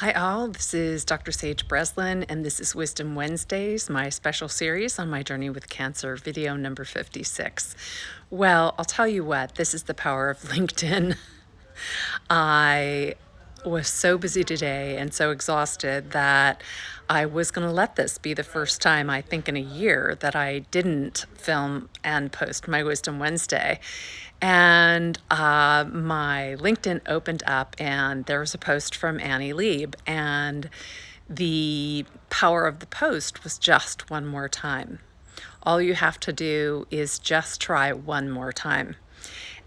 Hi all, this is Dr. Sage Breslin, and this is Wisdom Wednesdays, my special series on my journey with cancer, video number 56. Well, I'll tell you what, this is the power of LinkedIn. I was so busy today and so exhausted that I was going to let this be the first time, I think, in a year that I didn't film and post my Wisdom Wednesday. And my LinkedIn opened up, and there was a post from Annie Lieb, and the power of the post was just one more time. All you have to do is just try one more time.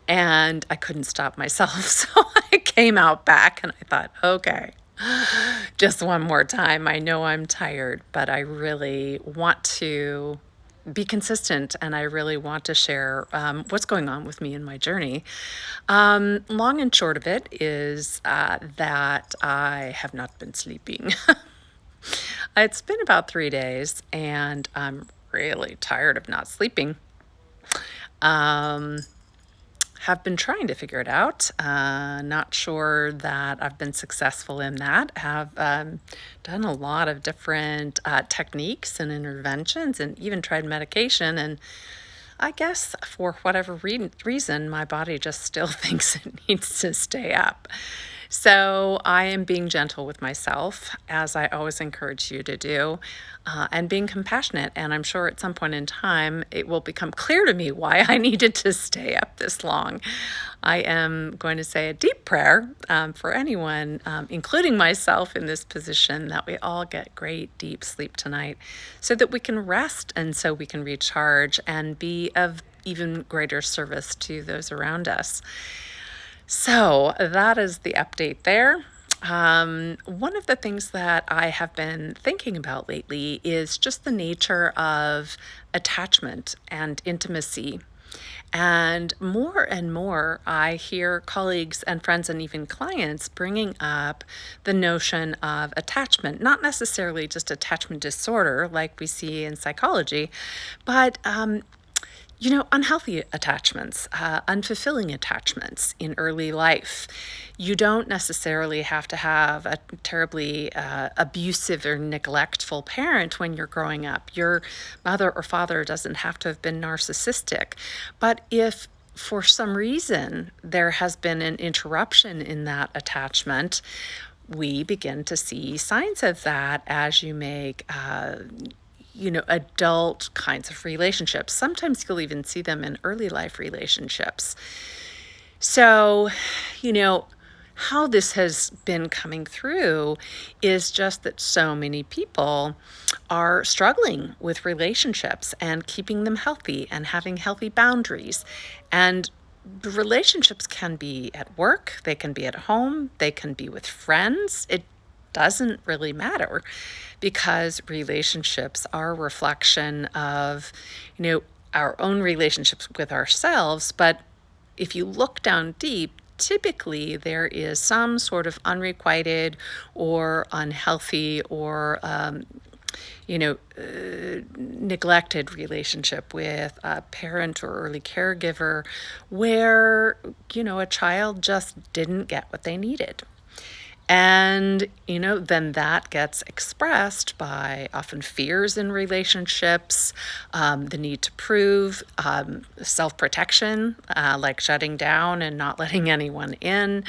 And I couldn't stop myself, so I came out back and I thought, okay, just one more time. I know I'm tired, but I really want to be consistent, and I really want to share what's going on with me in my journey. Long and short of it is that I have not been sleeping. It's been about 3 days, and I'm really tired of not sleeping. Have been trying to figure it out. Not sure that I've been successful in that. Have done a lot of different techniques and interventions, and even tried medication. And I guess for whatever reason, my body just still thinks it needs to stay up. So I am being gentle with myself, as I always encourage you to do, and being compassionate. And I'm sure at some point in time, it will become clear to me why I needed to stay up this long. I am going to say a deep prayer for anyone, including myself in this position, that we all get great deep sleep tonight so that we can rest and so we can recharge and be of even greater service to those around us. So that is the update there. One of the things that I have been thinking about lately is just the nature of attachment and intimacy. And more, I hear colleagues and friends and even clients bringing up the notion of attachment, not necessarily just attachment disorder like we see in psychology, but unhealthy attachments, unfulfilling attachments in early life. You don't necessarily have to have a terribly abusive or neglectful parent when you're growing up. Your mother or father doesn't have to have been narcissistic. But if for some reason there has been an interruption in that attachment, we begin to see signs of that as you make adult kinds of relationships. Sometimes you'll even see them in early life relationships. So, how this has been coming through is just that so many people are struggling with relationships and keeping them healthy and having healthy boundaries. And relationships can be at work, they can be at home, they can be with friends. It doesn't really matter, because relationships are a reflection of, our own relationships with ourselves. But if you look down deep, typically there is some sort of unrequited or unhealthy or neglected relationship with a parent or early caregiver where, a child just didn't get what they needed. And, then that gets expressed by often fears in relationships, the need to prove, self-protection, like shutting down and not letting anyone in.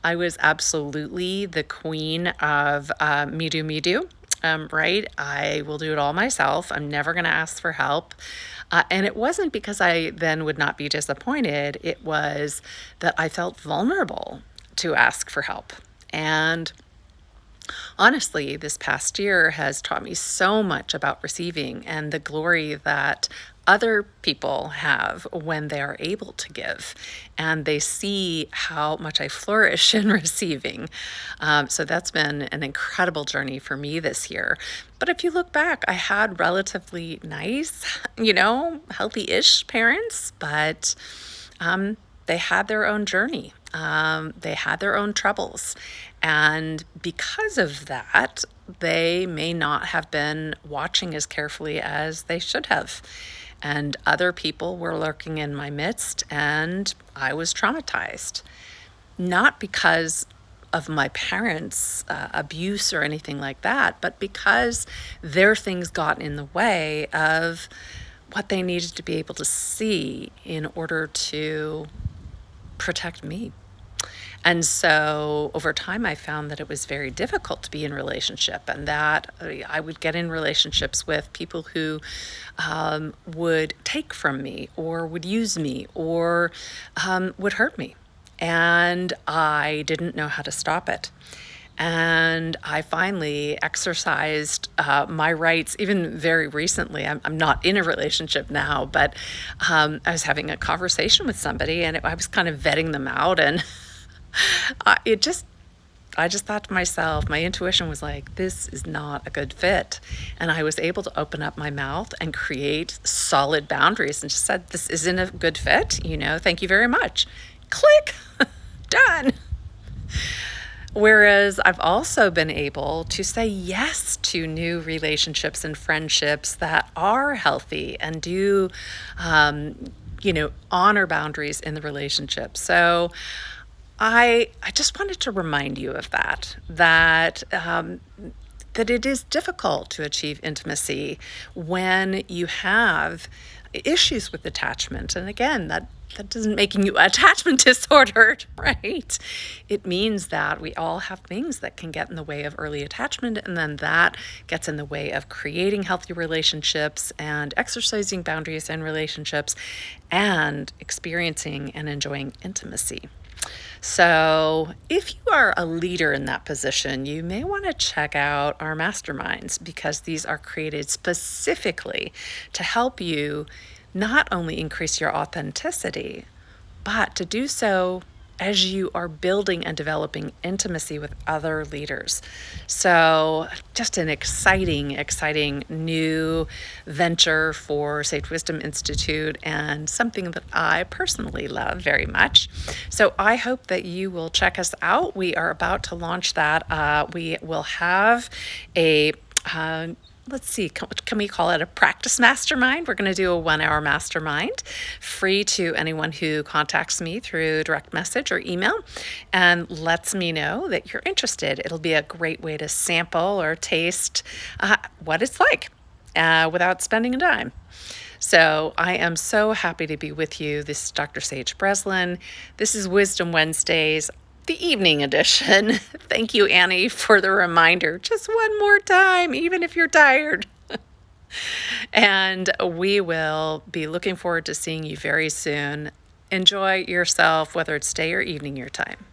I was absolutely the queen of me do. Right? I will do it all myself. I'm never going to ask for help. And it wasn't because I then would not be disappointed. It was that I felt vulnerable to ask for help. And honestly, this past year has taught me so much about receiving and the glory that other people have when they are able to give, and they see how much I flourish in receiving. So that's been an incredible journey for me this year. But if you look back, I had relatively nice, healthy-ish parents, but they had their own journey. They had their own troubles. And because of that, they may not have been watching as carefully as they should have. And other people were lurking in my midst, and I was traumatized. Not because of my parents' abuse or anything like that, but because their things got in the way of what they needed to be able to see in order to protect me. And so over time, I found that it was very difficult to be in relationship, and that I would get in relationships with people who would take from me or would use me or would hurt me. And I didn't know how to stop it. And I finally exercised my rights, even very recently. I'm not in a relationship now, but I was having a conversation with somebody, and I was kind of vetting them out, and I just thought to myself, my intuition was like, this is not a good fit. And I was able to open up my mouth and create solid boundaries and just said, this isn't a good fit, thank you very much. Click, done. Whereas I've also been able to say yes to new relationships and friendships that are healthy and do, honor boundaries in the relationship. So I just wanted to remind you of that it is difficult to achieve intimacy when you have issues with attachment. And again, that doesn't make you attachment disordered, right? It means that we all have things that can get in the way of early attachment, and then that gets in the way of creating healthy relationships and exercising boundaries in relationships and experiencing and enjoying intimacy. So if you are a leader in that position, you may want to check out our masterminds, because these are created specifically to help you not only increase your authenticity, but to do so as you are building and developing intimacy with other leaders. So just an exciting new venture for Sage Wisdom Institute, and something that I personally love very much. So I hope that you will check us out. We are about to launch that. We will have a let's see, can we call it a practice mastermind? We're going to do a 1-hour mastermind, free to anyone who contacts me through direct message or email and lets me know that you're interested. It'll be a great way to sample or taste what it's like without spending a dime. So I am so happy to be with you. This is Dr. Sage Breslin. This is Wisdom Wednesdays, the evening edition. Thank you, Annie, for the reminder. Just one more time, even if you're tired. And we will be looking forward to seeing you very soon. Enjoy yourself, whether it's day or evening your time.